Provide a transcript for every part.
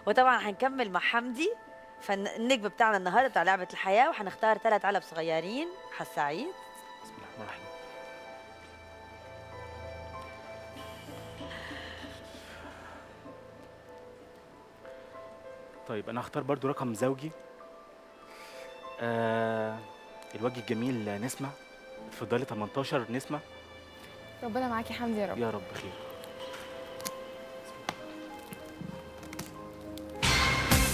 وطبعا هنكمل مع حمدي فالنجم بتاعنا النهارده بتاع لعبه الحياه، وهنختار 3 علب صغيرين. حسعيد. بسم الله الرحمن الرحيم. طيب انا هختار برضو رقم زوجي. الوجه الجميل نسمة. اتفضلي 18 نسمة. ربنا معاكي حمدي يا رب. يا رب خير.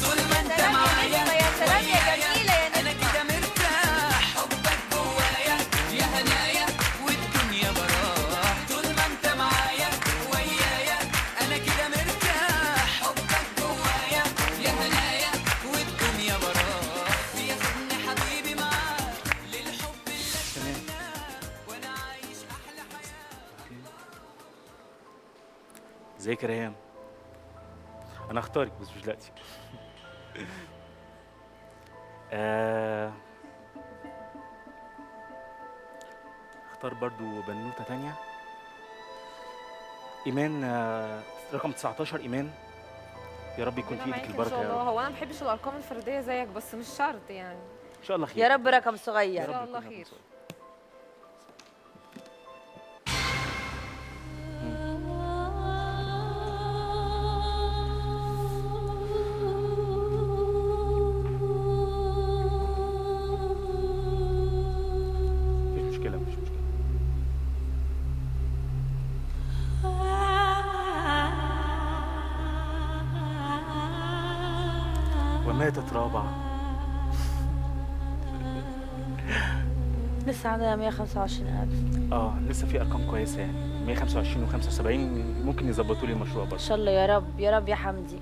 طول ما انت معايا يا سلام يا جميله يا انا كده مرتاح، حبك جوايا يا هنايا والدنيا براح. طول ما انت معايا ويايا انا كده مرتاح، حبك جوايا يا هنايا والدنيا براح. ياخدني حبيبي معاك للحب اللي اتمناه وانا عايش احلى حياه. ازيك يا ريهام؟ انا هختارك بس مش دلوقتي. اختار برضو بنوتة تانية. ايمان، رقم 19 ايمان. يا رب يكون في ربنا ايدك معاكي ان البركة شاء يا الله. رب. هو انا ما بحبش الارقام الفرديه زيك بس مش شرط يعني. ان شاء الله خير. يا رب رقم يا صغير. شاء رب الله يكون رقم خير. صغير. مفيش مشكلة مفيش مشكلة. وماتت رابعة. لسه عندنا 125,000. لسه في ارقام كويسة يعني 125 و75 ممكن يظبطوا لي المشروع ان برضه. شاء الله يا رب يا رب يا حمدي.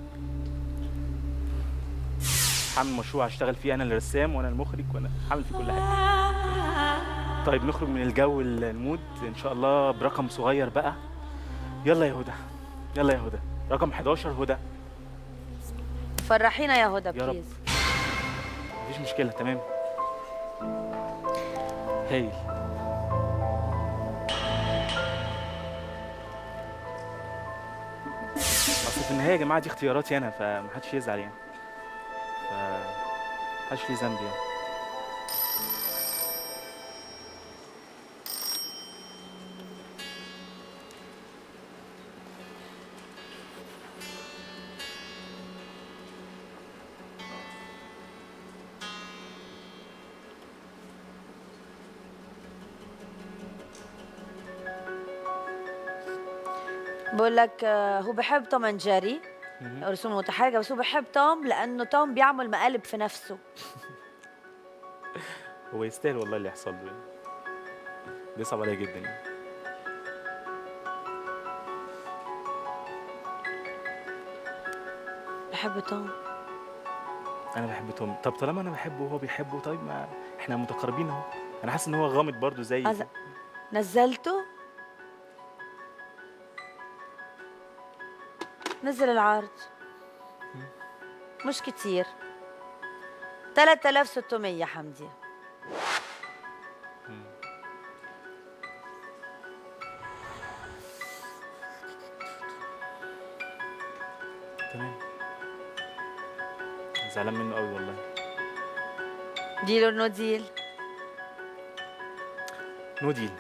هعمل مشروع اشتغل فيه، انا الرسام وانا المخرج وانا هعمل فيه كل حاجة. طيب نخرج من الجو المود ان شاء الله برقم صغير بقى. يلا يا هدى، يلا يا هدى، رقم 11 هدى. فرحينا يا هدى يا رب. بليز. مفيش مشكلة تمام. هايل. اصل في النهاية يا جماعة دي اختياراتي انا، فمحدش يزعل يعني. محدش ليه ذنب يعني. بقول لك هو بحب توم اند جيري رسوم متحركه، بس هو بحب توم لانه توم بيعمل مقالب في نفسه. هو يستاهل والله اللي يحصل له يعني. بيصعب عليا جدا يعني. بحب توم. انا بحب توم. طب طالما انا بحبه وهو بيحبه، طيب ما احنا متقاربين اهو. انا حاسس ان هو غامض برضو زي كده. نزلته. نزل العرض. مش كتير. 3600 حمدي. تمام. زعلان منه قوي والله. ديل اور نو ديل؟ نو ديل.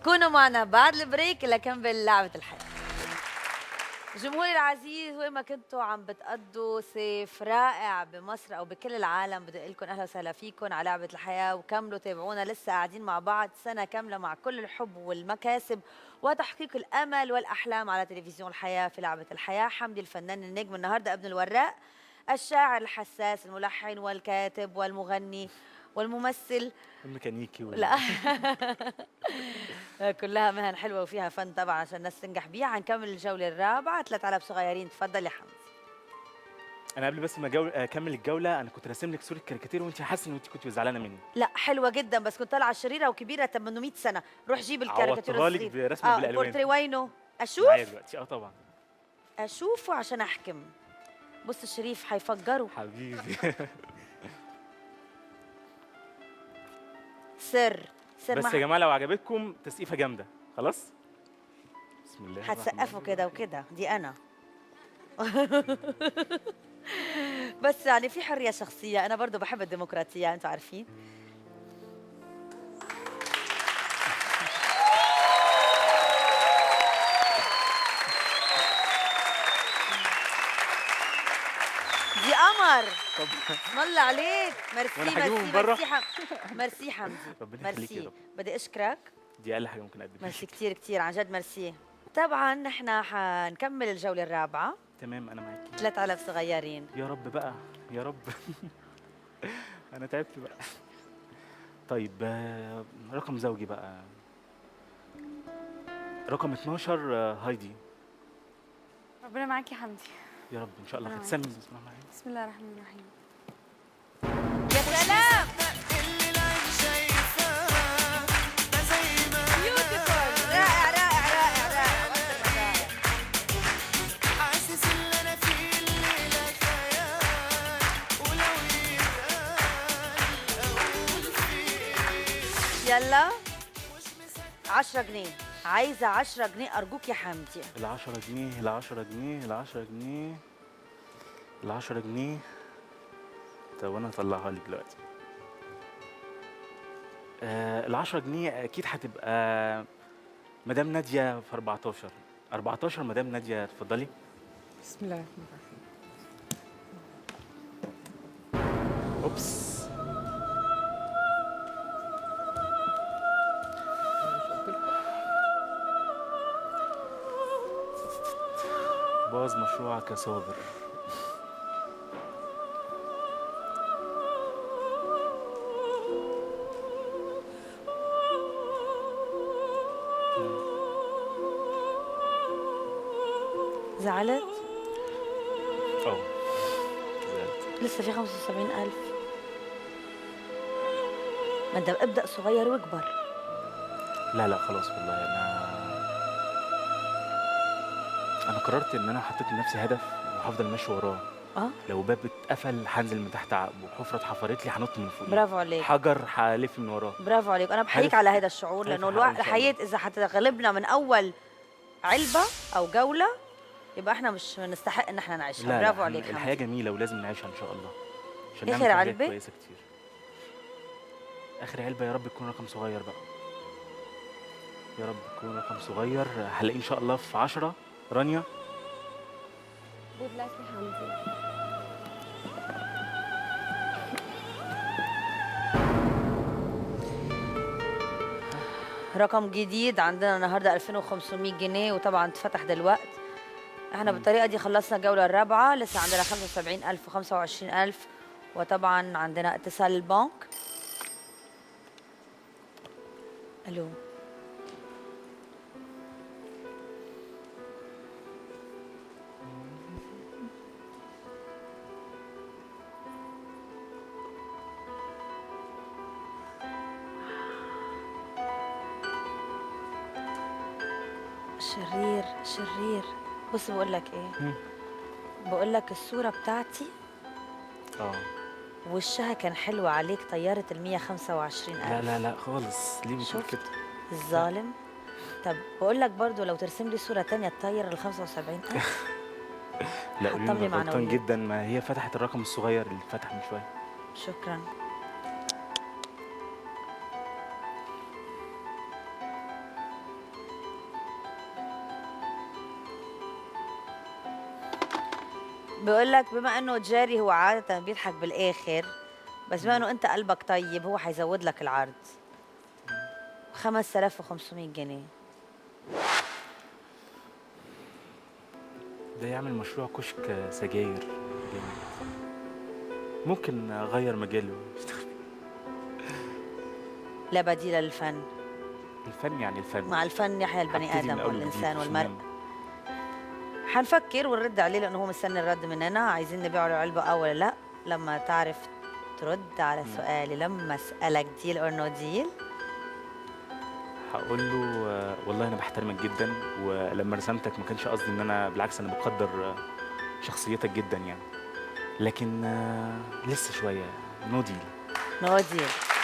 كونوا معنا بعد البريك لكمل لعبة الحياة. جمهوري العزيز، وين ما كنتوا عم بتقضوا صيف رائع بمصر او بكل العالم، بدي اقول لكم اهلا وسهلا فيكم على لعبة الحياة، وكملوا تابعونا. لسه قاعدين مع بعض سنة كاملة مع كل الحب والمكاسب وتحقيق الامل والاحلام على تلفزيون الحياة. في لعبة الحياة حمدي الفنان النجم النهارده ابن الوراق، الشاعر الحساس الملحن والكاتب والمغني والممثل الميكانيكي لا كلها مهن حلوه وفيها فن طبعا عشان الناس تنجح بيها. هنكمل الجوله الرابعه، 3 علب صغيرين. تفضل يا حمدي. انا قبل بس ما اكمل الجوله، انا كنت راسم لك صوره كاريكاتير وانت حاسه ان انت كنت زعلانه مني. لا حلوه جدا، بس كنت طالعه شريره وكبيره 800 سنه. روح جيب الكاريكاتير عوضتها لك الصغير. برسمه بالالوان. البورتري وينه؟ اشوف. معايا دلوقتي طبعا. اشوفه عشان احكم. بص الشريف حيفجره. حبيبي. سر بس يا جماعه لو عجبتكم تسقيفه جامده. خلاص. بسم الله الرحمن حتسقفوا الرحيم. كده وكده، دي انا. بس يعني في حريه شخصيه، انا برضو بحب الديمقراطيه، انتوا عارفين. دي قمر. طب اسم الله عليك. ميرسي وأنا هجيبه ميرسي من برا؟ ميرسي حمدي. ربنا يخليك يا ميرسي، رب. بدي اشكرك. دي اقل حاجه ممكن اقدمها. ميرسي كثير كثير عن جد، ميرسي. طبعا نحن حنكمل الجوله الرابعه، تمام انا معاكي. 3 علف صغيرين. يا رب بقى، يا رب. انا تعبت بقى. طيب رقم زوجي بقى، رقم 12 هايدي. ربنا معاكي يا حمدي. يا رب ان شاء الله أنا هتسمي. بسم الله الرحمن الرحيم. بسم الله الرحمن الرحيم. يا سلام، اللي العين شايفاه ده زي ما بيوتيفول، رائع رائع رائع رائع، أكثر من رائع. حاسس اللي انا فيه الليله خيال، ولو يتقال اقول فيه يلا 10 جنيه، عايزه 10 جنيه ارجوك يا حمدي. ال 10 جنيه، ال 10 جنيه، ال 10 جنيه، ال 10 جنيه. طب انا هطلعها لك دلوقتي. ال 10 جنيه اكيد هتبقى مدام ناديه في 14. 14 مدام ناديه، اتفضلي. بسم الله الرحمن الرحيم. اوبس. باظ مشروعك يا صابر. زعلت؟ اه زعلت. لسه في 75,000. ما انت ابدأ صغير واكبر. لا لا خلاص والله انا قررت ان انا حطيت لنفسي هدف وهفضل ماشي وراه. اه لو باب اتقفل هنزل من تحت عقبه، حفره اتحفرت لي هنط من فوق، برافو عليك، حجر هلف من وراه. برافو عليك. انا بحييك هدف- على هذا الشعور، هدف لانه حقيقي إن شاء الحياه اذا حتغلبنا من اول علبه او جوله يبقى احنا مش نستحق ان احنا نعيشها. لا برافو لا عليك الحياه حمدي. جميله ولازم نعيشها ان شاء الله، عشان آخر نعمل فيها حاجات علبة؟ كويسه كتير. اخر علبه يا رب تكون رقم صغير بقى، يا رب تكون رقم صغير. هلاقي ان شاء الله في 10. رانيا. جود لك يا حمدي. رقم جديد عندنا النهارده 2500 جنيه، وطبعا اتفتح دلوقت. احنا بالطريقه دي خلصنا الجوله الرابعه، لسه عندنا 75,000 و25,000، وطبعا عندنا اتصال البنك. الو، شرير شرير. بص بقول لك ايه، بقول لك الصوره بتاعتي اه وشها كان حلو عليك، طيارة ال 125,000. لا لا لا خالص، ليه بتقول شفت؟ كده؟ الظالم. طب بقول لك برضو لو ترسم لي صورة تانية تطير ال 75,000. لا قولي حطم لي لي غلطان معنويات. جدا، ما هي فتحت الرقم الصغير اللي اتفتح من شويه. شكرا. بقول لك بما انه جاري هو عادة بيضحك بالاخر، بس بما انه انت قلبك طيب هو حيزود لك العرض 5,500 جنيه. ده يعمل مشروع كشك سجاير جامد. ممكن اغير مجاله. لا بديل للفن، الفن يعني الفن. مع الفن يحيا البني هبتدي من ادم أول والانسان وجديد، والمرء. حنفكر ونرد عليه لانه هو مستني الرد مننا. عايزين نبيع له علبه ولا لا؟ لما تعرف ترد على سؤالي لما اسالك ديل اور نو ديل. هقول له والله انا بحترمك جدا، ولما رسمتك ما كانش قصدي ان انا، بالعكس انا بقدر شخصيتك جدا يعني، لكن لسه شويه. نو ديل. نو ديل.